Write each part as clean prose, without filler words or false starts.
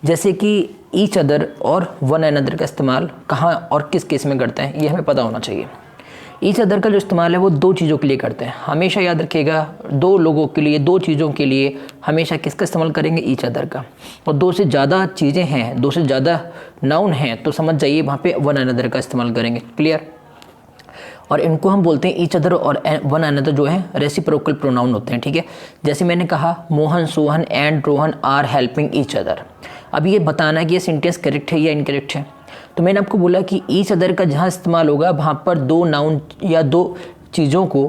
जैसे कि each other और वन अनदर का इस्तेमाल कहाँ और किस केस में करते हैं, ये हमें पता होना चाहिए। ईच अदर का जो इस्तेमाल है वो दो चीज़ों के लिए करते हैं, हमेशा याद रखिएगा, दो लोगों के लिए, दो चीज़ों के लिए हमेशा किसका इस्तेमाल करेंगे, ईच अदर का। और दो से ज़्यादा चीज़ें हैं, दो से ज़्यादा नाउन हैं, तो समझ जाइए वहाँ पे वन अनदर का इस्तेमाल करेंगे। क्लियर। और इनको हम बोलते हैं ईच अदर और वन अनदर जो है रेसिप्रोकल प्रोनाउन होते हैं। ठीक है, जैसे मैंने कहा Mohan, Sohan and Rohan are helping each other. अब ये बताना है कि ये सेंटेंस करेक्ट है या इनकरेक्ट है। तो मैंने आपको बोला कि ईच अदर का जहाँ इस्तेमाल होगा वहाँ पर दो नाउन या दो चीज़ों को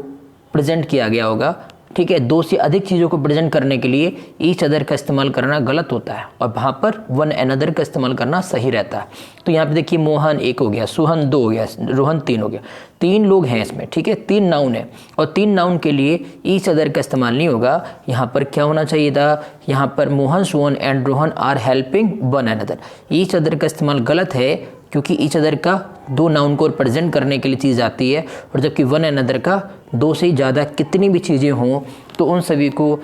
प्रेजेंट किया गया होगा। ठीक है, दो से अधिक चीज़ों को प्रेजेंट करने के लिए ईच अदर का इस्तेमाल करना गलत होता है और वहाँ पर वन अनदर का इस्तेमाल करना सही रहता है। तो यहाँ पे देखिए मोहन एक हो गया, सोहन दो हो गया, रोहन तीन हो गया, तीन लोग हैं इसमें। ठीक है, तीन नाउन है और तीन नाउन के लिए ईच अदर का इस्तेमाल नहीं होगा। यहाँ पर क्या होना चाहिए था, यहाँ पर Mohan, Sohan and Rohan are helping one another. Each other का इस्तेमाल गलत है क्योंकि ईच अदर का दो नाउन को रिप्रेजेंट करने के लिए चीज़ आती है, और जबकि वन अनदर का दो से ज़्यादा कितनी भी चीज़ें हों तो उन सभी को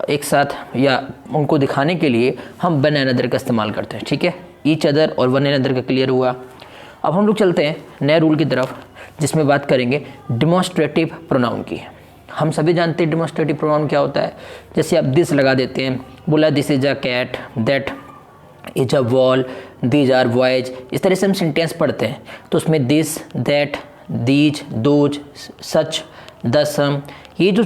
एक साथ या उनको दिखाने के लिए हम वन अनदर का इस्तेमाल करते हैं। ठीक है, ईच अदर और वन अनदर का क्लियर हुआ। अब हम लोग चलते हैं नए रूल की तरफ, जिसमें बात करेंगे डिमॉन्स्ट्रेटिव प्रोनाउन की। हम सभी जानते हैं डिमॉन्स्ट्रेटिव प्रोनाउन क्या होता है। जैसे आप दिस लगा देते हैं, बोला this is a cat, that is a wall, these are boys, इस तरह से हम सेंटेंस पढ़ते हैं। तो उसमें this, that, these, those, such, the, some, ये जो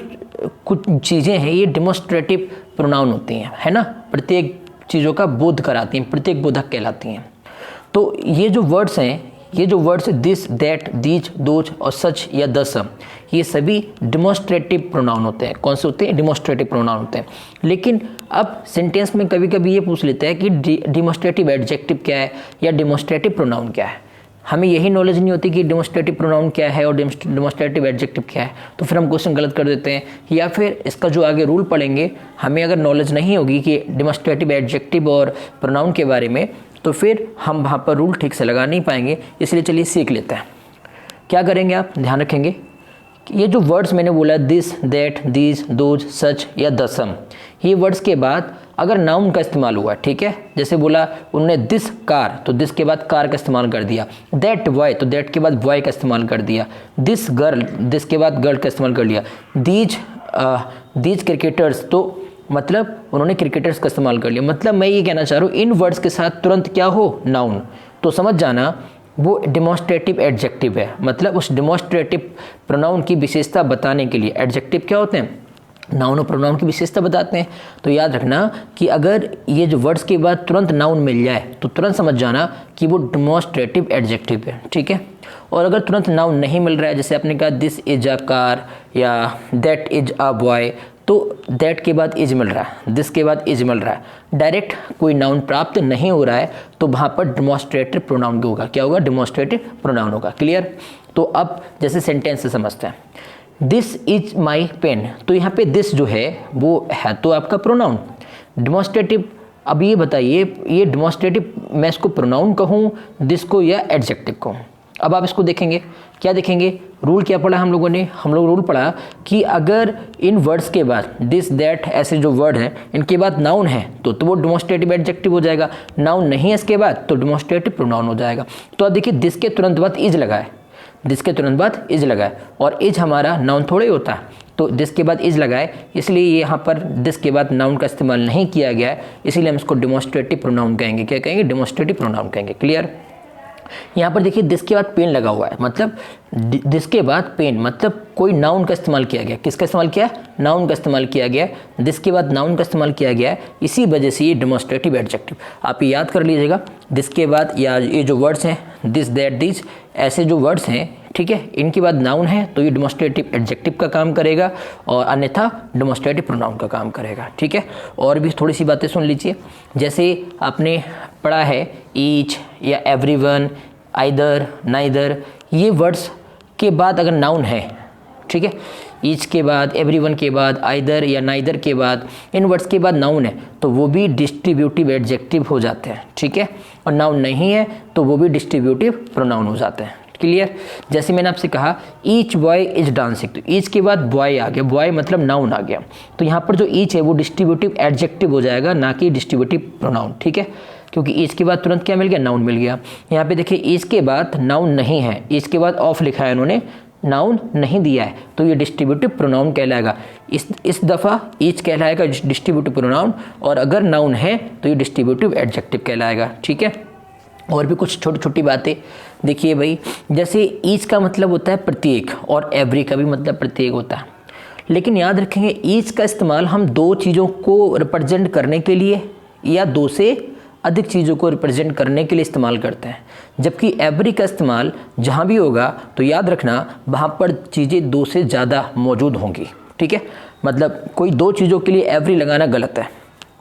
कुछ चीज़ें हैं ये डिमॉन्स्ट्रेटिव प्रोनाउन होती हैं, है ना। प्रत्येक चीज़ों का बोध कराती हैं, प्रत्येक बोधक कहलाती हैं। तो ये जो वर्ड्स हैं, ये जो words this, that, these, those और सच या द, सम, ये सभी डिमॉन्स्ट्रेटिव प्रोनाउन होते हैं। कौन से होते हैं, डिमॉन्स्ट्रेटिव प्रोनाउन होते हैं। लेकिन अब सेंटेंस में कभी कभी ये पूछ लेते हैं कि डिमॉन्स्ट्रेटिव एडजेक्टिव क्या है या डिमॉन्स्ट्रेटिव प्रोनाउन क्या है। हमें यही नॉलेज नहीं होती कि डिमॉन्स्ट्रेटिव प्रोनाउन क्या है और डिमॉन्स्ट्रेटिव एडजेक्टिव क्या है, तो फिर हम क्वेश्चन गलत कर देते हैं। या फिर इसका जो आगे रूल पढ़ेंगे, हमें अगर नॉलेज नहीं होगी कि डिमॉन्स्ट्रेटिव एडजेक्टिव और प्रोनाउन के बारे में, तो फिर हम वहाँ पर रूल ठीक से लगा नहीं पाएंगे। इसलिए चलिए सीख लेते हैं। क्या करेंगे आप ध्यान रखेंगे, ये जो वर्ड्स मैंने बोला दिस, दैट, दीज, दोज, सच या द, सम, ये वर्ड्स के बाद अगर नाउन का इस्तेमाल हुआ, ठीक है, जैसे बोला उन्होंने दिस कार, तो दिस के बाद कार का इस्तेमाल कर दिया। दैट बॉय, तो दैट के बाद बॉय का इस्तेमाल कर दिया। दिस गर्ल, दिस के बाद गर्ल का इस्तेमाल कर लिया। दीज क्रिकेटर्स, तो मतलब उन्होंने क्रिकेटर्स का इस्तेमाल कर लिया। मतलब मैं ये कहना चाह रहा हूँ इन वर्ड्स के साथ तुरंत क्या हो, नाउन, तो समझ जाना वो डिमॉन्स्ट्रेटिव एडजेक्टिव है। मतलब उस डिमॉन्स्ट्रेटिव प्रोनाउन की विशेषता बताने के लिए एडजेक्टिव क्या होते हैं, नाउन और प्रोनाउन की विशेषता बताते हैं। तो याद रखना कि अगर ये जो वर्ड्स के बाद तुरंत नाउन मिल जाए तो तुरंत समझ जाना कि वो डिमॉन्स्ट्रेटिव एडजेक्टिव है। ठीक है, और अगर तुरंत नाउन नहीं मिल रहा है, जैसे आपने कहा दिस इज अ कार या दैट इज अ बॉय, तो दैट के बाद इज मिल रहा है, दिस के बाद इज मिल रहा है, डायरेक्ट कोई नाउन प्राप्त नहीं हो रहा है, तो वहाँ पर डिमॉन्स्ट्रेटिव प्रोनाउन होगा। क्या होगा, डिमॉन्स्ट्रेटिव प्रोनाउन होगा। क्लियर। तो अब जैसे सेंटेंस से समझते हैं, दिस इज माई पेन, तो यहाँ पे दिस जो है वो है तो आपका प्रोनाउन डिमॉन्स्ट्रेटिव। अब ये बताइए ये डिमॉन्स्ट्रेटिव मैं इसको प्रोनाउन कहूँ दिस को या एडजेक्टिव कहूँ। अब आप इसको देखेंगे, क्या देखेंगे, रूल क्या पढ़ा हम लोगों ने, हम लोग रूल पढ़ा कि अगर इन वर्ड्स के बाद दिस, दैट ऐसे जो वर्ड हैं इनके बाद नाउन है तो वो डिमॉन्स्ट्रेटिव एडजेक्टिव हो जाएगा। नाउन नहीं है इसके बाद तो डिमॉन्स्ट्रेटिव प्रोनाउन हो जाएगा। तो अब देखिए दिस के तुरंत बाद इज लगा है, दिस के तुरंत बाद इज लगा है, और इज हमारा नाउन थोड़े होता है, तो दिस के बाद इज लगा है, इसलिए यहाँ पर दिस के बाद नाउन का इस्तेमाल नहीं किया गया है, इसीलिए हम इसको डिमॉन्स्ट्रेटिव प्रोनाउन कहेंगे। क्या कहेंगे, डिमॉन्स्ट्रेटिव प्रोनाउन कहेंगे। क्लियर। यहाँ पर देखिए दिस के बाद पेन लगा हुआ है, मतलब दिस के बाद पेन, मतलब कोई नाउन का इस्तेमाल किया गया। किसका इस्तेमाल किया है, नाउन का इस्तेमाल किया गया। दिस के बाद नाउन का इस्तेमाल किया गया है, इसी वजह से ये डिमॉन्स्ट्रेटिव एडजेक्टिव। आप ये याद कर लीजिएगा, दिस के बाद या ये जो वर्ड्स हैं दिस, दैट, दीज ऐसे जो वर्ड्स हैं, ठीक है, इनके बाद नाउन है तो ये डिमॉन्स्ट्रेटिव एडजेक्टिव का काम करेगा और अन्यथा डिमॉन्स्ट्रेटिव प्रोनाउन का काम करेगा। ठीक है, और भी थोड़ी सी बातें सुन लीजिए। जैसे आपने पढ़ा है ईच या एवरीवन, आइदर, नाइदर, ये वर्ड्स के बाद अगर नाउन है, ठीक है, ईच के बाद, एवरीवन के बाद, आइदर या नाइदर के बाद, इन वर्ड्स के बाद नाउन है तो वो भी डिस्ट्रीब्यूटिव एडजेक्टिव हो जाते हैं। ठीक है, और नाउन नहीं है तो वो भी डिस्ट्रीब्यूटिव प्रोनाउन हो जाते हैं। क्लियर। जैसे मैंने आपसे कहा ईच बॉय इज डांसिंग, तो ईच के बाद बॉय आ गया, बॉय मतलब नाउन आ गया, तो यहाँ पर जो ईच है वो डिस्ट्रीब्यूटिव एडजेक्टिव हो जाएगा, ना कि डिस्ट्रीब्यूटिव प्रोनाउन, ठीक है, क्योंकि ईच के बाद तुरंत क्या मिल गया, नाउन मिल गया। यहाँ पे देखिए ईच के बाद नाउन नहीं है, ईच के बाद ऑफ लिखा है इन्होंने, नाउन नहीं दिया है, तो ये डिस्ट्रीब्यूटिव प्रोनाउन कहलाएगा। इस दफ़ा ईच कहलाएगा डिस्ट्रीब्यूटिव प्रोनाउन, और अगर नाउन है तो ये डिस्ट्रीब्यूटिव एडजेक्टिव कहलाएगा, ठीक है। और भी कुछ छोटी छोटी बातें देखिए भाई, जैसे ईच का मतलब होता है प्रत्येक, और एवरी का भी मतलब प्रत्येक होता है, लेकिन याद रखेंगे ईच का इस्तेमाल हम दो चीज़ों को रिप्रेजेंट करने के लिए या दो से अधिक चीज़ों को रिप्रेजेंट करने के लिए इस्तेमाल करते हैं, जबकि एवरी का इस्तेमाल जहाँ भी होगा तो याद रखना वहाँ पर चीज़ें दो से ज़्यादा मौजूद होंगी, ठीक है। मतलब कोई दो चीज़ों के लिए एवरी लगाना गलत है,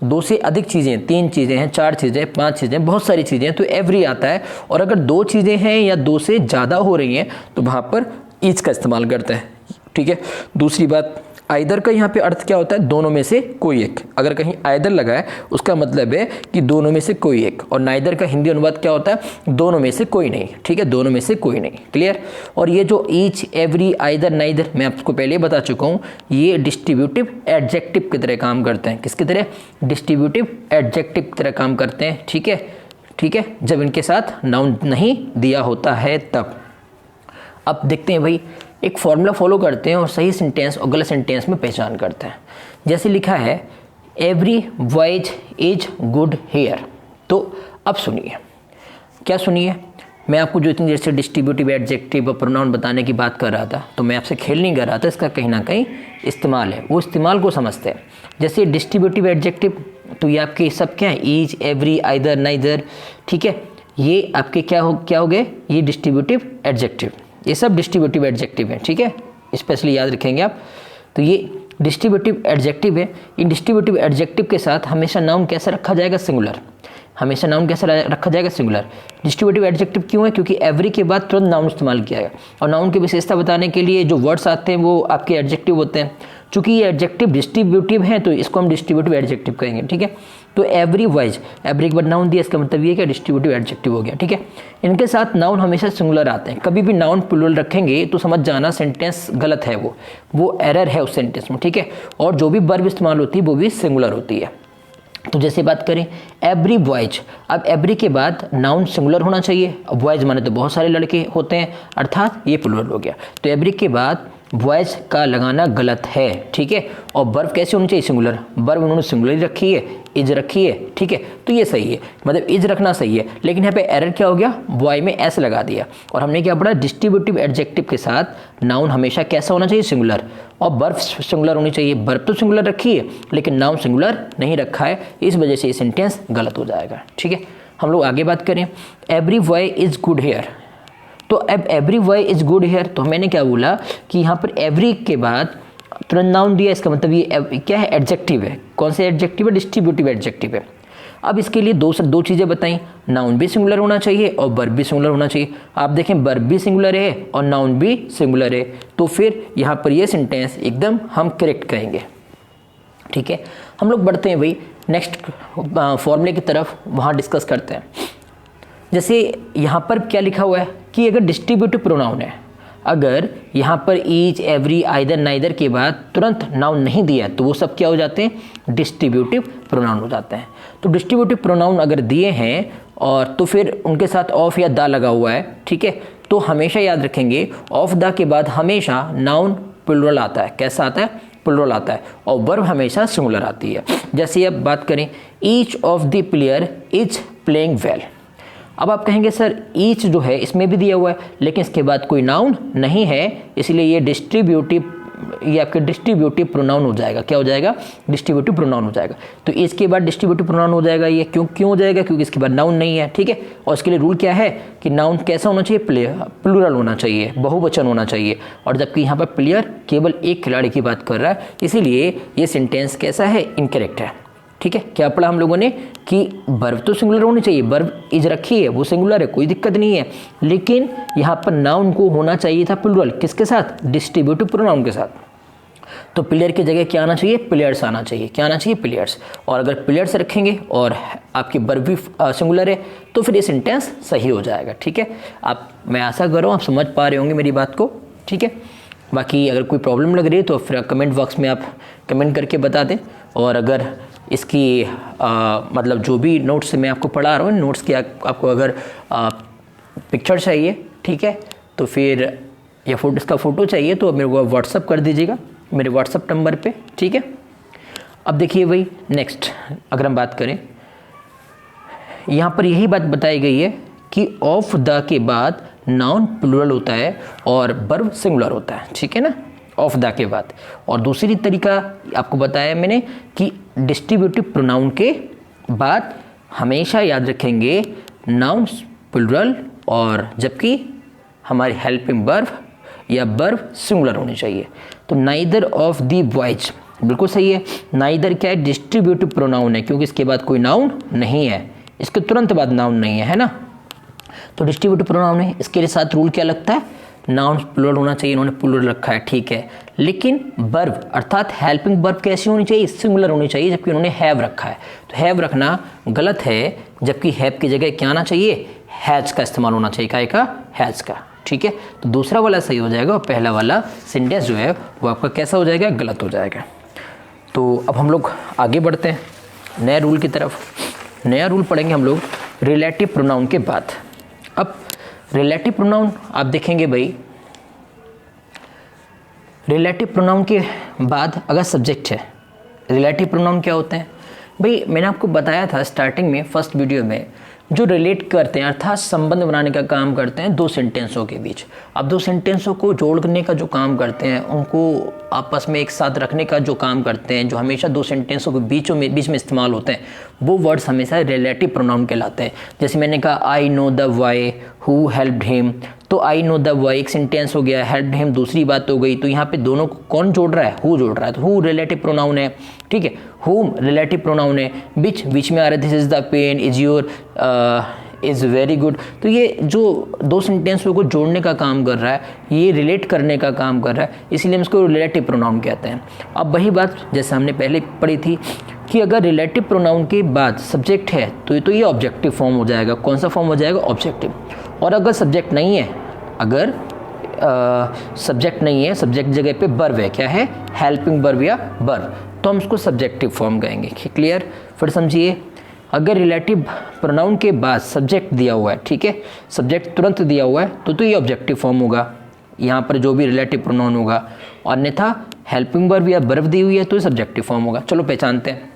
दो से अधिक चीज़ें, 3 चीज़ें हैं, 4 चीज़ें, 5 चीज़ें, बहुत सारी चीज़ें हैं, तो एवरी आता है। और अगर दो चीज़ें हैं या दो से ज़्यादा हो रही हैं तो वहाँ पर ईच का इस्तेमाल करते हैं, ठीक है। दूसरी बात, आइदर का यहाँ पे अर्थ क्या होता है, दोनों में से कोई एक। अगर कहीं आइदर लगा है उसका मतलब है कि दोनों में से कोई एक, और नाइदर का हिंदी अनुवाद क्या होता है, दोनों में से कोई नहीं, ठीक है, दोनों में से कोई नहीं, क्लियर। और ये जो ईच, एवरी, आइदर, नाइदर मैं आपको पहले ही बता चुका हूँ, ये डिस्ट्रीब्यूटिव एडजेक्टिव की तरह काम करते हैं। किसकी तरह, डिस्ट्रीब्यूटिव एडजेक्टिव की तरह काम करते हैं, ठीक है, ठीक है, जब इनके साथ नाउन नहीं दिया होता है तब। अब देखते हैं भाई, एक फॉर्मूला फॉलो करते हैं और सही सेंटेंस और गलत सेंटेंस में पहचान करते हैं। जैसे लिखा है every boys is good here, तो अब सुनिए, क्या सुनिए, मैं आपको जो इतनी देर से डिस्ट्रीब्यूटिव एडजेक्टिव और प्रोनाउन बताने की बात कर रहा था, तो मैं आपसे खेल नहीं कर रहा था, इसका कहीं ना कहीं इस्तेमाल है, वो इस्तेमाल को समझते हैं। जैसे डिस्ट्रीब्यूटिव एडजेक्टिव, तो ये आपके सब क्या है, ईच, एवरी, आइदर, नाइदर, ठीक है, ये आपके क्या हो गए, ये डिस्ट्रीब्यूटिव एडजेक्टिव, ये सब डिस्ट्रीब्यूटिव एडजेक्टिव है, ठीक है, स्पेशली याद रखेंगे आप। तो ये डिस्ट्रीब्यूटिव एडजेक्टिव है। इन डिस्ट्रीब्यूटिव एडजेक्टिव के साथ हमेशा नाउन कैसा रखा जाएगा, सिंगुलर, हमेशा नाउन कैसा रखा जाएगा, सिंगुलर। डिस्ट्रीब्यूटिव एडजेक्टिव क्यों है, क्योंकि एवरी के बाद तुरंत नाउन इस्तेमाल किया है, और नाउन की विशेषता बताने के लिए जो वर्ड्स आते हैं वो आपके एडजेक्टिव होते हैं। चूंकि ये एडजेक्टिव डिस्ट्रीब्यूटिव है तो इसको हम डिस्ट्रीब्यूटिव एडजेक्टिव कहेंगे, ठीक है। तो एवरी वाइज, एवरी के बाद नाउन दिया, इसका मतलब ये क्या, डिस्ट्रीब्यूटिव एडजेक्टिव हो गया, ठीक है। इनके साथ नाउन हमेशा सिंगुलर आते हैं, कभी भी नाउन प्लूरल रखेंगे तो समझ जाना सेंटेंस गलत है, वो एरर है उस सेंटेंस में, ठीक है। और जो भी वर्ब इस्तेमाल होती है वो भी सिंगुलर होती है। तो जैसे बात करें एवरी बॉयज, अब एवरी के बाद नाउन सिंगुलर होना चाहिए, अब बॉयज माने तो बहुत सारे लड़के होते हैं, अर्थात ये प्लूरल हो गया, तो एवरी के बाद बॉयज का लगाना गलत है, ठीक है। और वर्ब कैसे होनी चाहिए, सिंगुलर, वर्ब उन्होंने सिंगुलर रखी है, इज रखी है, ठीक है, तो ये सही है, मतलब इज रखना सही है। लेकिन यहाँ पे एरर क्या हो गया, बॉय में एस लगा दिया, और हमने क्या पढ़ा, डिस्ट्रीब्यूटिव एडजेक्टिव के साथ नाउन हमेशा कैसा होना चाहिए, सिंगुलर, और वर्ब सिंगुलर होनी चाहिए। वर्ब तो सिंगुलर रखी है लेकिन नाउन सिंगुलर नहीं रखा है, इस वजह से ये सेंटेंस गलत हो जाएगा, ठीक है। हम लोग आगे बात करें, every boy is good here, तो अब every boy is good here, तो मैंने क्या बोला कि यहाँ पर एवरी के बाद तुरंत नाउन दिया, इसका मतलब ये क्या है, एडजेक्टिव है। कौन से एडजेक्टिव है, डिस्ट्रीब्यूटिव एडजेक्टिव है। अब इसके लिए दो चीज़ें बताई, नाउन भी सिंगुलर होना चाहिए और वर्ब भी सिंगुलर होना चाहिए। आप देखें वर्ब भी सिंगुलर है और नाउन भी सिंगुलर है, तो फिर यहाँ पर ये सेंटेंस एकदम हम करेक्ट करेंगे, ठीक है। हम लोग बढ़ते हैं भाई नेक्स्ट फॉर्मूले की तरफ, वहाँ डिस्कस करते हैं। जैसे यहाँ पर क्या लिखा हुआ है कि अगर डिस्ट्रीब्यूटिव प्रोनाउन है, अगर यहाँ पर ईच, एवरी, आइदर, नाइदर के बाद तुरंत नाउन नहीं दिया तो वो सब क्या हो जाते हैं, डिस्ट्रीब्यूटिव प्रोनाउन हो जाते हैं। तो डिस्ट्रीब्यूटिव प्रोनाउन अगर दिए हैं और तो फिर उनके साथ ऑफ या दा लगा हुआ है, ठीक है, तो हमेशा याद रखेंगे ऑफ दा के बाद हमेशा नाउन प्लूरल आता है। कैसा आता है, प्लूरल आता है, और वर्ब हमेशा सिंगुलर आती है। जैसे अब बात करें, each of the player is playing well. अब आप कहेंगे सर ईच जो है इसमें भी दिया हुआ है लेकिन इसके बाद कोई नाउन नहीं है, इसलिए ये ये आपके डिस्ट्रीब्यूटिव प्रोनाउन हो जाएगा। क्या हो जाएगा, डिस्ट्रीब्यूटिव प्रोनाउन हो जाएगा। तो इसके बाद डिस्ट्रीब्यूटिव प्रोनाउन हो जाएगा ये, क्यों हो जाएगा, क्योंकि इसके बाद नाउन नहीं है, ठीक है। और इसके लिए रूल क्या है कि नाउन कैसा होना चाहिए, प्लूरल होना चाहिए, बहुवचन होना चाहिए, और जबकि यहाँ पर प्लेयर केवल एक खिलाड़ी की बात कर रहा है, इसीलिए ये सेंटेंस कैसा है, इनकरेक्ट है, ठीक है। क्या पढ़ा हम लोगों ने कि वर्ब तो सिंगुलर होनी चाहिए, वर्ब इज रखी है वो सिंगुलर है, कोई दिक्कत नहीं है, लेकिन यहाँ पर नाउन को होना चाहिए था प्लूरल, किसके साथ, डिस्ट्रीब्यूटिव प्रोनाउन के साथ। तो प्लेयर की जगह क्या आना चाहिए, प्लेयर्स आना चाहिए। क्या आना चाहिए, प्लेयर्स। और अगर प्लेयर्स रखेंगे और आपकी वर्ब भी सिंगुलर है तो फिर ये सेंटेंस सही हो जाएगा। ठीक है, मैं आशा कर रहा हूँ आप समझ पा रहे होंगे मेरी बात को। ठीक है, बाकी अगर कोई प्रॉब्लम लग रही है तो फिर कमेंट बॉक्स में आप कमेंट करके बता दें। और अगर इसकी मतलब जो भी नोट्स मैं आपको पढ़ा रहा हूँ, नोट्स की आपको अगर पिक्चर चाहिए, ठीक है, तो फिर या इसका फ़ोटो चाहिए तो मेरे को व्हाट्सअप कर दीजिएगा मेरे व्हाट्सअप नंबर पे। ठीक है, अब देखिए भाई नेक्स्ट अगर हम बात करें, यहाँ पर यही बात बताई गई है कि ऑफ द के बाद नाउन प्लूरल होता है और वर्ब सिंगुलर होता है। ठीक है ना, ऑफ द के बाद। और दूसरी तरीका आपको बताया मैंने कि डिस्ट्रीब्यूटिव प्रोनाउन के बाद हमेशा याद रखेंगे नाउन प्लूरल, और जबकि हमारी हेल्पिंग वर्ब या वर्ब सिंगुलर होनी चाहिए। तो नाइदर ऑफ दी बॉयज बिल्कुल सही है। नाइदर क्या है, डिस्ट्रीब्यूटिव प्रोनाउन है क्योंकि इसके बाद कोई नाउन नहीं है, इसके तुरंत बाद नाउन नहीं है ना, तो डिस्ट्रीब्यूटिव प्रोनाउन है। इसके साथ रूल क्या लगता है, नाउन प्लूरल होना चाहिए, इन्होंने प्लूरल रखा है, ठीक है। लेकिन वर्ब अर्थात हेल्पिंग वर्ब कैसी होनी चाहिए, सिंगुलर होनी चाहिए, जबकि उन्होंने हैव रखा है। तो हैव रखना गलत है, जबकि हैव की जगह क्या आना चाहिए, हैज का इस्तेमाल होना चाहिए। काय का, हैज का। ठीक है, तो दूसरा वाला सही हो जाएगा और पहला वाला सेंटेंस जो है वो आपका कैसा हो जाएगा, गलत हो जाएगा। तो अब हम लोग आगे बढ़ते हैं नए रूल की तरफ। नया रूल पढ़ेंगे हम लोग रिलेटिव प्रोनाउन के बाद। अब रिलेटिव प्रोनाउन आप देखेंगे भाई, रिलेटिव प्रोनाउन के बाद अगर सब्जेक्ट है, रिलेटिव प्रोनाउन क्या होते हैं भाई, मैंने आपको बताया था स्टार्टिंग में फर्स्ट वीडियो में, जो रिलेट करते हैं अर्थात संबंध बनाने का काम करते हैं दो सेंटेंसों के बीच। अब दो सेंटेंसों को जोड़ने का जो काम करते हैं, उनको आपस में एक साथ रखने का जो काम करते हैं, जो हमेशा दो सेंटेंसों के बीच में इस्तेमाल होते हैं, वो वर्ड्स हमेशा रिलेटिव प्रोनाउन कहलाते हैं। जैसे मैंने कहा I know the why who helped him, तो आई नो द वाई एक सेंटेंस हो गया, हेल्प्ड हिम दूसरी बात हो गई। तो यहाँ पे दोनों को कौन जोड़ रहा है, हु जोड़ रहा है, तो हु रिलेटिव प्रोनाउन है। ठीक है, हुम रिलेटिव प्रोनाउन है। बीच में आ रहा है this is the pen, is your, is very good. तो ये जो दो सेंटेंसों को जोड़ने का काम कर रहा है, ये रिलेट करने का काम कर रहा है, इसीलिए हम इसको रिलेटिव प्रोनाउन कहते हैं। अब वही बात जैसे हमने पहले पढ़ी थी कि अगर रिलेटिव प्रोनाउन के बाद सब्जेक्ट है तो ये ऑब्जेक्टिव फॉर्म हो जाएगा। कौन सा फॉर्म हो जाएगा, ऑब्जेक्टिव। और अगर सब्जेक्ट नहीं है, अगर सब्जेक्ट नहीं है, सब्जेक्ट जगह पे वर्ब है, क्या है, हेल्पिंग वर्ब या वर्ब, तो हम उसको सब्जेक्टिव फॉर्म कहेंगे। क्लियर, फिर समझिए, अगर रिलेटिव प्रोनाउन के बाद सब्जेक्ट दिया हुआ है, ठीक है, सब्जेक्ट तुरंत दिया हुआ है, तो ये ऑब्जेक्टिव फॉर्म होगा यहाँ पर जो भी रिलेटिव प्रोनाउन होगा। और अन्यथा हेल्पिंग वर्ब या वर्ब दी हुई है तो ये सब्जेक्टिव फॉर्म होगा। चलो पहचानते हैं।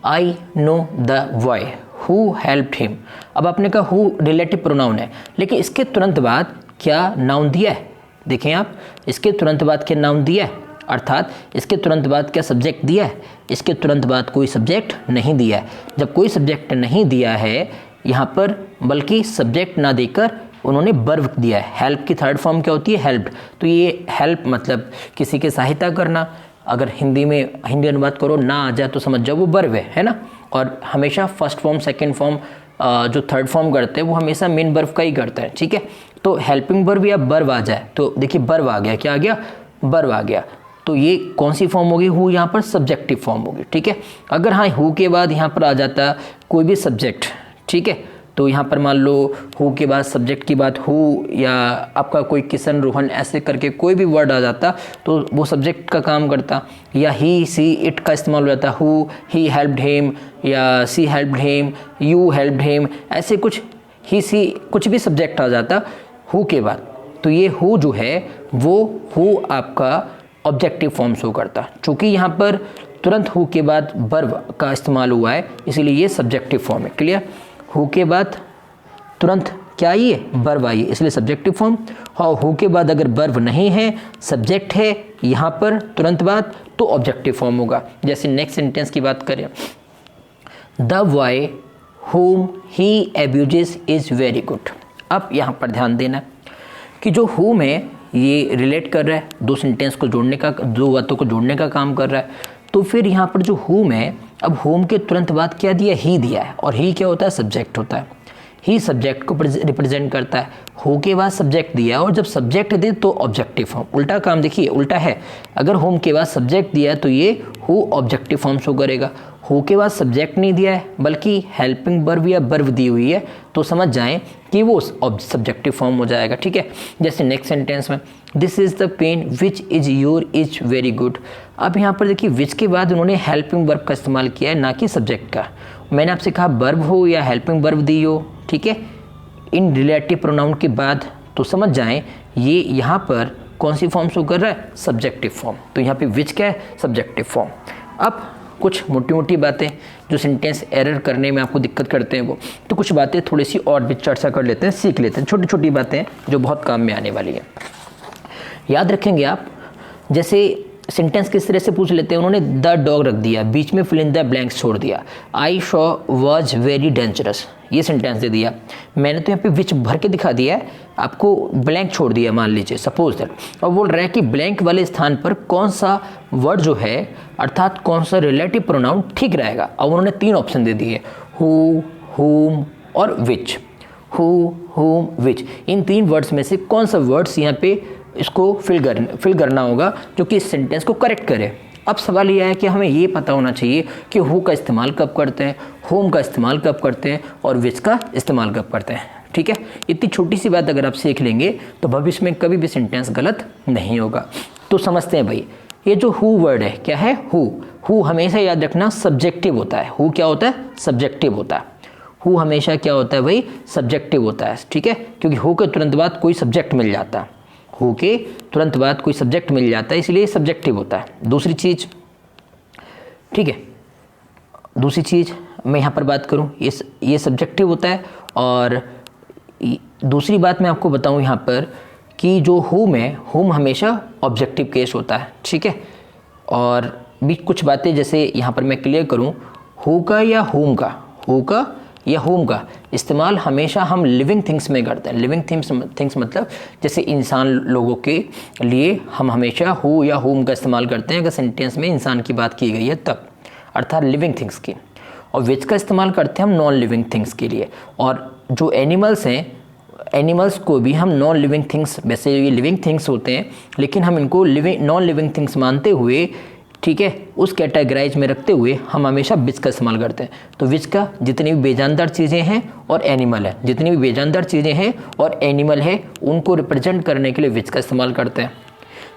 आई know the boy who helped him. अब आपने कहा हु रिलेटिव प्रोनाउन है, लेकिन इसके तुरंत बाद क्या नाउन दिया है, देखें आप, इसके तुरंत बाद क्या नाउन दिया है, अर्थात इसके तुरंत बाद क्या सब्जेक्ट दिया है, इसके तुरंत बाद कोई सब्जेक्ट नहीं दिया है। जब कोई सब्जेक्ट नहीं दिया है यहाँ पर, बल्कि सब्जेक्ट ना देकर उन्होंने वर्ब दिया है। हेल्प की थर्ड फॉर्म क्या होती है, हेल्प्ड। तो ये हेल्प मतलब किसी की सहायता करना। अगर हिंदी अनुवाद करो ना आ जाए तो समझ जाओ वो वर्ब है ना। और हमेशा फर्स्ट फॉर्म सेकेंड फॉर्म जो थर्ड फॉर्म करते हैं वो हमेशा मेन वर्ब का ही करते हैं। ठीक है, तो हेल्पिंग वर्ब या वर्ब आ जाए तो देखिए वर्ब आ गया, क्या आ गया, वर्ब आ गया। तो ये कौन सी फॉर्म होगी, हु यहाँ पर सब्जेक्टिव फॉर्म होगी। ठीक है, अगर हाँ हु के बाद यहाँ पर आ जाता कोई भी सब्जेक्ट, ठीक है, तो यहाँ पर मान लो हु के बाद सब्जेक्ट की बात हु, या आपका कोई किशन रोहन ऐसे करके कोई भी वर्ड आ जाता तो वो सब्जेक्ट का काम करता। या ही सी इट का इस्तेमाल हो जाता, हु ही हेल्प्ड हिम या she helped him, you helped him, ऐसे कुछ ही सी कुछ भी सब्जेक्ट आ जाता हु के बाद, तो ये हु जो है वो हु आपका ऑब्जेक्टिव फॉर्म शो करता। चूँकि यहाँ पर तुरंत हु के बाद वर्ब का इस्तेमाल हुआ है, इसीलिए ये सब्जेक्टिव फॉर्म है। क्लियर, हु के बाद तुरंत क्या आई है, वर्ब आई है, इसलिए सब्जेक्टिव फॉर्म। और हु के बाद अगर वर्ब नहीं है, सब्जेक्ट है यहाँ पर तुरंत बाद, तो ऑब्जेक्टिव फॉर्म होगा। जैसे नेक्स्ट सेंटेंस की बात करें, द बॉय हुम ही एब्यूजेस इज़ वेरी गुड। अब यहाँ पर ध्यान देना कि जो हुम है ये रिलेट कर रहा है, दो सेंटेंस को जोड़ने का, दो बातों को जोड़ने का काम कर रहा है। तो फिर यहाँ पर जो हुम है, अब होम के तुरंत बाद क्या दिया, ही दिया है, और ही क्या होता है, सब्जेक्ट होता है। ही सब्जेक्ट को रिप्रेजेंट करता है। हु के बाद सब्जेक्ट दिया और जब सब्जेक्ट दे तो ऑब्जेक्टिव फॉर्म। उल्टा काम देखिए, उल्टा है, अगर होम के बाद सब्जेक्ट दिया है तो ये हु ऑब्जेक्टिव फॉर्म शो करेगा। हु के बाद सब्जेक्ट नहीं दिया है बल्कि हेल्पिंग वर्ब या वर्ब दी हुई है तो समझ जाएं कि वो सब्जेक्टिव फॉर्म हो जाएगा। ठीक है, जैसे नेक्स्ट सेंटेंस में this is the pen which is your is very good. अब यहाँ पर देखिए विच के बाद उन्होंने हेल्पिंग वर्ब का इस्तेमाल किया है, ना कि सब्जेक्ट का। मैंने आपसे कहा वर्ब हो या हेल्पिंग वर्ब दी हो, ठीक है, इन रिलेटिव प्रोनाउन के बाद, तो समझ जाएं ये यहाँ पर कौन सी फॉर्म शो कर रहा है, सब्जेक्टिव फॉर्म। तो यहाँ पे विच क्या है, सब्जेक्टिव फॉर्म। अब कुछ मोटी मोटी बातें जो सेंटेंस एरर करने में आपको दिक्कत करते हैं वो, तो कुछ बातें थोड़ी सी और भी चर्चा कर लेते हैं, सीख लेते हैं, छोटी छोटी बातें जो बहुत काम में आने वाली हैं। याद रखेंगे आप, जैसे सेंटेंस किस तरह से पूछ लेते हैं, उन्होंने द डॉग रख दिया, बीच में फिल इन द ब्लैंक्स छोड़ दिया। आई शॉ वॉज वेरी डेंजरस, ये सेंटेंस दे दिया, मैंने तो यहाँ पे विच भर के दिखा दिया है, आपको ब्लैंक छोड़ दिया मान लीजिए सपोज दैट। और बोल रहा है कि ब्लैंक वाले स्थान पर कौन सा वर्ड जो है अर्थात कौन सा रिलेटिव प्रोनाउन ठीक रहेगा। अब उन्होंने 3 ऑप्शन दे दिए, हु, हुम और विच। Who, whom, which, in 3 words में से कौन सा वर्ड्स यहाँ पे इसको फिल करना होगा जो कि इस सेंटेंस को करेक्ट करे। अब सवाल यह है कि हमें ये पता होना चाहिए कि हु का इस्तेमाल कब करते हैं, होम का इस्तेमाल कब करते हैं और विच का इस्तेमाल कब करते हैं। ठीक है, इतनी छोटी सी बात अगर आप सीख लेंगे तो भविष्य में कभी भी सेंटेंस गलत नहीं होगा। तो समझते हैं भाई, ये जो हु वर्ड है क्या है, हु हमेशा याद रखना सब्जेक्टिव होता है। हु क्या होता है, सब्जेक्टिव होता है। हु हमेशा क्या होता है भाई, सब्जेक्टिव होता है। ठीक है, क्योंकि हु के तुरंत बाद कोई सब्जेक्ट मिल जाता है, हु के तुरंत बाद कोई सब्जेक्ट मिल जाता है, इसलिए सब्जेक्टिव होता है। दूसरी चीज़, ठीक है, दूसरी चीज़ मैं यहाँ पर बात करूँ, ये सब्जेक्टिव होता है। और दूसरी बात मैं आपको बताऊँ यहाँ पर कि जो हुम है, हुम हमेशा ऑब्जेक्टिव केस होता है। ठीक है, और भी कुछ बातें जैसे यहाँ पर मैं क्लियर करूँ, हु का या होम का, हु का या होम का इस्तेमाल हमेशा हम लिविंग थिंग्स में करते हैं। लिविंग थिंग्स मतलब जैसे इंसान लोगों के लिए हम हमेशा हु या होम का इस्तेमाल करते हैं अगर सेंटेंस में इंसान की बात की गई है तब, अर्थात लिविंग थिंग्स की। और विच का इस्तेमाल करते हैं हम नॉन लिविंग थिंग्स के लिए। और जो एनिमल्स हैं, एनिमल्स को भी हम नॉन लिविंग थिंग्स, वैसे ये लिविंग थिंग्स होते हैं लेकिन हम इनको नॉन लिविंग थिंग्स मानते हुए, ठीक है, उस कैटेगराइज में रखते हुए हम हमेशा विच का इस्तेमाल करते हैं। तो विच का जितनी भी बेजानदार चीज़ें हैं और एनिमल है, जितनी भी बेजानदार चीज़ें हैं और एनिमल है उनको रिप्रेजेंट करने के लिए विच का इस्तेमाल करते हैं।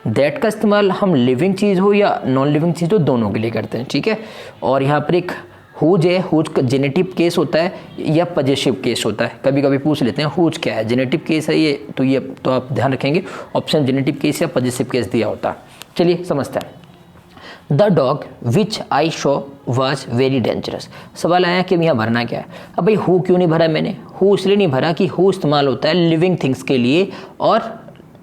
दैट का इस्तेमाल हम लिविंग चीज़ हो या नॉन लिविंग चीज़ हो दोनों के लिए करते हैं। ठीक है, और यहाँ पर एक हुज है, हुज का जेनेटिव केस होता है या पजेसिव केस होता है, कभी कभी पूछ लेते हैं हुज क्या है, जेनेटिव केस है ये, तो आप ध्यान रखेंगे ऑप्शन जेनेटिव केस या पजेसिव केस दिया होता है। चलिए समझते हैं। The dog which I Shaw was very dangerous. सवाल आया कि यहाँ भरना क्या है। अब भाई हु क्यों नहीं भरा मैंने, हु इसलिए नहीं भरा कि हु इस्तेमाल होता है लिविंग थिंग्स के लिए, और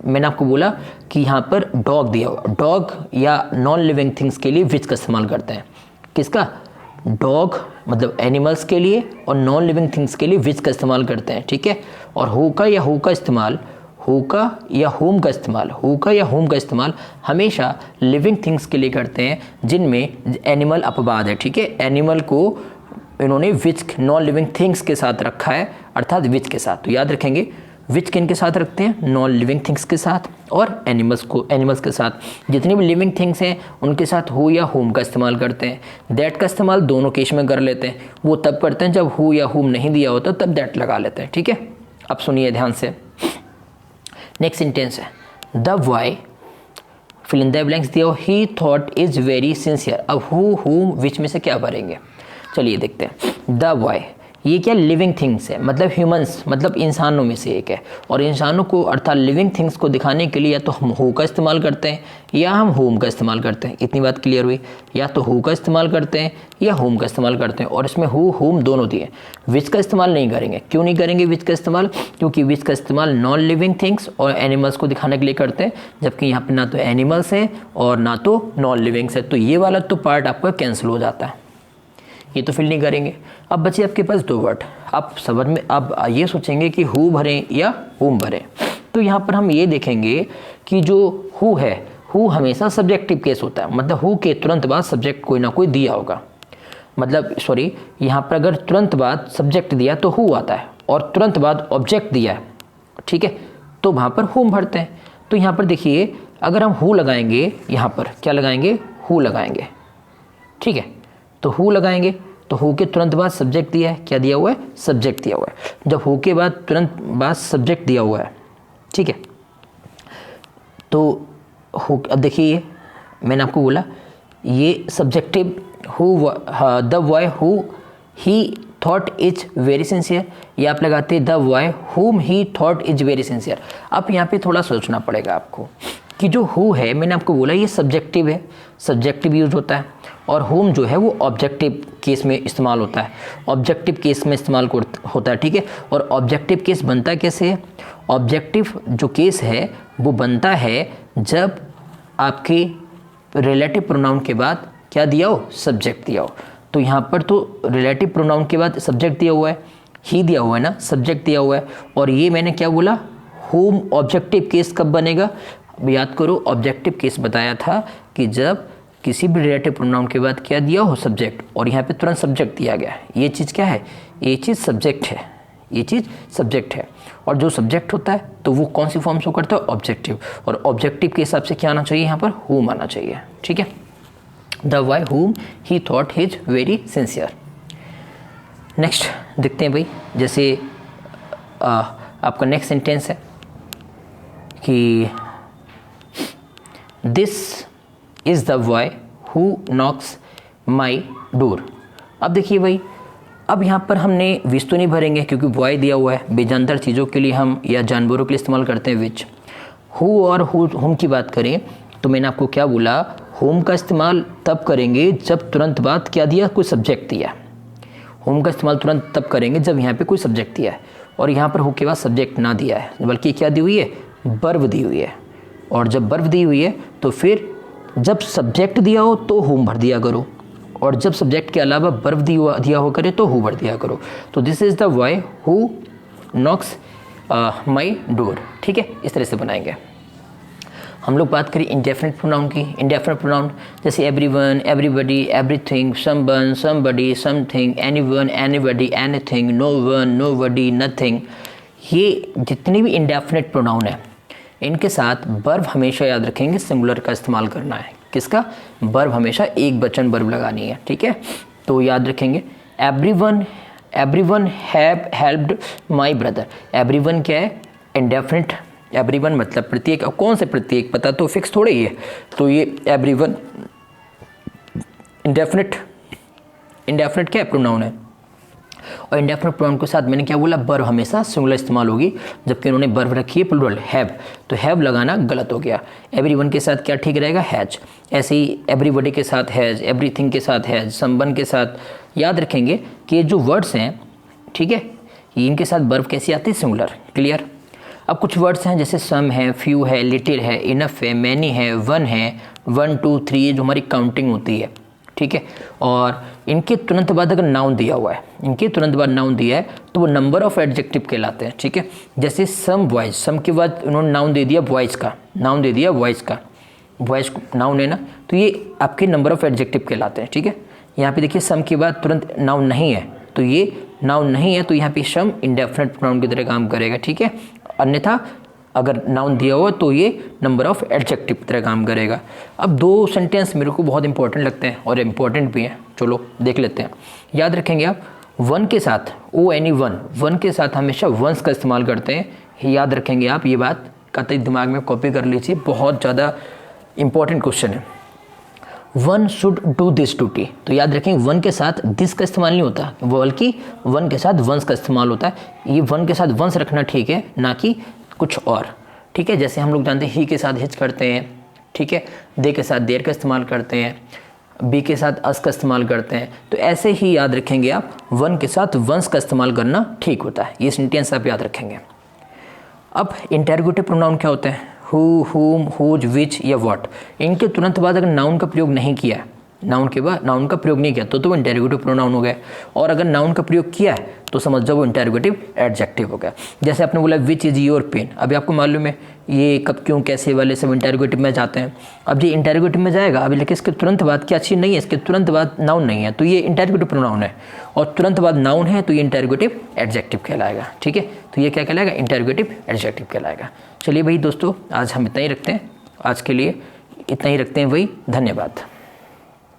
मैंने आपको बोला कि यहाँ पर डॉग दिया हुआ, डॉग या नॉन लिविंग थिंग्स के लिए विच का इस्तेमाल करते हैं। किसका, डॉग मतलब एनिमल्स के लिए, और नॉन लिविंग थिंग्स के लिए विच का इस्तेमाल करते हैं। ठीक है, और हु का या हु का इस्तेमाल, हु का या होम का इस्तेमाल, हु का या होम का इस्तेमाल हमेशा लिविंग थिंग्स के लिए करते हैं जिनमें एनिमल अपवाद है। ठीक है, एनिमल को इन्होंने विच नॉन लिविंग थिंग्स के साथ रखा है, अर्थात विच के साथ। तो याद रखेंगे विच किन के साथ रखते हैं, नॉन लिविंग थिंग्स के साथ, और एनिमल्स के साथ। जितनी भी लिविंग थिंग्स हैं उनके साथ हु या होम का इस्तेमाल करते हैं। दैट का इस्तेमाल दोनों केस में कर लेते हैं, वो तब करते हैं जब हु या होम नहीं दिया होता तब दैट लगा लेते हैं। ठीक है, अब सुनिए ध्यान से। नेक्स्ट सेंटेंस है the boy fill in the blanks दिया, he thought is very sincere. अब हु, हुम, विच में से क्या भरेंगे, चलिए देखते हैं। द बॉय ये क्या, लिविंग थिंग्स है, मतलब ह्यूमंस, मतलब इंसानों में से एक है। और इंसानों को अर्थात लिविंग थिंग्स को दिखाने के लिए या तो हम हु का इस्तेमाल करते हैं या हम होम का इस्तेमाल करते हैं। इतनी बात क्लियर हुई, या तो हु का इस्तेमाल करते हैं या होम का इस्तेमाल करते हैं, और इसमें हु होम दोनों दिए। विच का इस्तेमाल नहीं करेंगे। क्यों नहीं करेंगे विच का इस्तेमाल, क्योंकि विच का इस्तेमाल नॉन लिविंग थिंग्स और एनिमल्स को दिखाने के लिए करते हैं, जबकि यहाँ पर ना तो एनिमल्स हैं और ना तो नॉन लिविंग्स है। तो ये वाला तो पार्ट आपका कैंसिल हो जाता है, ये तो फिल नहीं करेंगे। अब बचे आपके पास 2 वर्ड। आप समझ में अब ये सोचेंगे कि हु भरें या होम भरें। तो यहाँ पर हम ये देखेंगे कि जो हु है, हु हमेशा सब्जेक्टिव केस होता है, मतलब हु के तुरंत बाद सब्जेक्ट कोई ना कोई दिया होगा। मतलब सॉरी, यहाँ पर अगर तुरंत बाद सब्जेक्ट दिया तो हु आता है, और तुरंत बाद ऑब्जेक्ट दिया है, ठीक है, तो वहाँ पर whom भरते हैं। तो यहाँ पर देखिए अगर हम who लगाएंगे, यहाँ पर क्या लगाएंगे, who लगाएंगे, ठीक है, तो who लगाएंगे तो who के तुरंत बाद सब्जेक्ट दिया है, क्या दिया हुआ है, सब्जेक्ट दिया हुआ है। जब who के बाद तुरंत बाद सब्जेक्ट दिया हुआ है, ठीक है, तो who, अब देखिए मैंने आपको बोला ये subjective who, the boy who he thought is very sincere, ये आप लगाते the boy whom he thought is very sincere। अब यहाँ पे थोड़ा सोचना पड़ेगा आपको कि जो who है, मैंने आपको बोला ये सब्जेक्टिव है, सब्जेक्टिव यूज होता है, और whom जो है वो ऑब्जेक्टिव केस में इस्तेमाल होता है, ऑब्जेक्टिव केस में इस्तेमाल होता है, ठीक है। और ऑब्जेक्टिव केस बनता कैसे है, ऑब्जेक्टिव जो केस है वो बनता है जब आपके रिलेटिव प्रोनाउन के बाद क्या दिया हो, सब्जेक्ट दिया हो। तो यहाँ पर तो रिलेटिव प्रोनाउन के बाद सब्जेक्ट दिया हुआ है, ही दिया हुआ है ना, सब्जेक्ट दिया हुआ है, और ये मैंने क्या बोला, होम ऑब्जेक्टिव केस कब बनेगा, याद करो ऑब्जेक्टिव केस बताया था कि जब किसी भी रिलेटिव प्रोनाउन के बाद क्या दिया हो, सब्जेक्ट, और यहाँ पे तुरंत सब्जेक्ट दिया गया। ये चीज़ क्या है, ये चीज़ सब्जेक्ट है, ये चीज़ सब्जेक्ट है, और जो सब्जेक्ट होता है तो वो कौन सी फॉर्म शो करता है, ऑब्जेक्टिव, और ऑब्जेक्टिव के हिसाब से क्या आना चाहिए, यहाँ पर whom आना चाहिए, ठीक है। The why whom he thought is very sincere। Next देखते हैं भाई, जैसे आपका नेक्स्ट सेंटेंस है कि this is the boy who knocks my door. अब देखिए भाई, अब यहाँ पर हमने विच तो नहीं भरेंगे क्योंकि बॉय दिया हुआ है, बेजानदार चीज़ों के लिए हम या जानवरों के लिए इस्तेमाल करते हैं विच। हु और हुम की बात करें तो मैंने आपको क्या बोला, होम का इस्तेमाल तब करेंगे जब तुरंत बाद क्या दिया, कोई सब्जेक्ट दिया। होम का इस्तेमाल तुरंत तब करेंगे जब यहाँ पे कोई सब्जेक्ट दिया है, और यहाँ पर हो के बाद सब्जेक्ट ना दिया है, बल्कि क्या दी हुई है, वर्ब दी हुई है। और जब वर्ब दी हुई है तो फिर जब सब्जेक्ट दिया हो तो होम भर दिया करो, और जब सब्जेक्ट के अलावा वर्ब दिया हो करे तो हु भर दिया करो। तो this is the boy who knocks my door, ठीक है, इस तरह से बनाएंगे। हम लोग बात करें इंडेफिनिट प्रोनाउन की। इंडेफिनिट प्रोनाउन जैसे everyone, everybody, everything, someone, somebody, something, anyone, anybody, anything, no one, nobody, nothing, ये जितने भी इंडेफिनिट प्रोनाउन है इनके साथ वर्ब हमेशा याद रखेंगे सिंगुलर का इस्तेमाल करना है। किसका, वर्ब हमेशा एक वचन वर्ब लगानी है, ठीक है। तो याद रखेंगे everyone have helped my brother. Everyone क्या है, इंडेफिनिट, एवरीवन मतलब प्रत्येक। अब कौन से प्रत्येक, पता तो फिक्स थोड़े ही है, तो ये एवरीवन इंडेफिनिट क्या है, प्रोनाउन है। और इंडेफिनिट प्रोनाउन के साथ मैंने क्या बोला, वर्ब हमेशा सिंगुलर इस्तेमाल होगी, जबकि उन्होंने वर्ब रखी है प्लूरल, हैव, तो हैव लगाना गलत हो गया। एवरीवन के साथ क्या ठीक रहेगा, हैज। ऐसे ही एवरीबॉडी के साथ हैज, एवरीथिंग के साथ हैज, समवन के साथ। याद रखेंगे कि ये जो वर्ड्स हैं, ठीक है, इनके साथ वर्ब कैसी आती है, सिंगुलर। क्लियर। अब कुछ वर्ड्स हैं जैसे सम है, फ्यू है, लिटिल है, इनफ है, मैनी है, वन है, 1 2 3, ये जो हमारी काउंटिंग होती है, ठीक है। और इनके तुरंत बाद अगर नाउन दिया हुआ है, इनके तुरंत बाद नाउन दिया है तो वो नंबर ऑफ एडजेक्टिव कहलाते हैं, ठीक है। जैसे सम बॉयज, सम के बाद उन्होंने नाउन दे दिया बॉयज का, नाउन दे दिया बॉयज का, बॉयज नाउन है ना, तो ये आपके नंबर ऑफ एडजेक्टिव कहलाते हैं, ठीक है। यहाँ पे देखिए सम के बाद तुरंत नाउन नहीं है, तो ये नाउन नहीं है, तो यहाँ पे सम इंडेफिनिट प्रोनाउन की तरह काम करेगा, ठीक है। अन्यथा अगर नाउन दिया हो तो ये नंबर ऑफ एडजेक्टिव की तरह काम करेगा। अब दो सेंटेंस मेरे को बहुत इंपॉर्टेंट लगते हैं और इम्पॉर्टेंट भी हैं, चलो देख लेते हैं। याद रखेंगे आप, वन के साथ वन के साथ हमेशा वंस का इस्तेमाल करते हैं। याद रखेंगे आप, ये बात कतई दिमाग में कॉपी कर लीजिए, बहुत ज़्यादा इंपॉर्टेंट क्वेश्चन है। One should do this duty, तो याद रखेंगे वन के साथ दिस का इस्तेमाल नहीं होता, बल्कि वन के साथ वंस का इस्तेमाल होता है। ये वन के साथ वंस रखना ठीक है, ना कि कुछ और, ठीक है। जैसे हम लोग जानते हैं ही के साथ हिच करते हैं, ठीक है, दे के साथ देर का इस्तेमाल करते हैं, बी के साथ अस का इस्तेमाल करते हैं, तो ऐसे ही याद रखेंगे आप, वन के साथ वंस का इस्तेमाल करना ठीक होता है। ये सेंटेंस आप याद रखेंगे। अब इंटरोगेटिव प्रोनाउन क्या होते हैं, हु, हुम, हुज, विच या व्हाट। इनके तुरंत बाद अगर नाउन का प्रयोग नहीं किया, नाउन के बाद नाउन का प्रयोग नहीं किया तो वो इंटेरोगेटिव प्रोनाउन हो गया, और अगर नाउन का प्रयोग किया है तो समझ जाओ वो इंटेरोगेटिव एडजेक्टिव हो गया। जैसे आपने बोला विच इज़ योर पेन, अभी आपको मालूम है ये कब क्यों कैसे वाले सब इंटेरोगेटिव में जाते हैं। अब ये इंटेरोगेटिव में जाएगा अभी, लेकिन इसके तुरंत बाद क्या चीज़ नहीं है, इसके तुरंत बाद नाउन नहीं है, तो ये इंटेरोगेटिव प्रोनाउन है, और तुरंत बाद नाउन है तो ये इंटेरोगेटिव एडजेक्टिव कहलाएगा। ठीक है, तो ये क्या कहलाएगा, इंटेरोगेटिव एडजेक्टिव कहलाएगा। चलिए भाई दोस्तों, आज हम इतना ही रखते हैं, आज के लिए इतना ही रखते हैं भाई, धन्यवाद।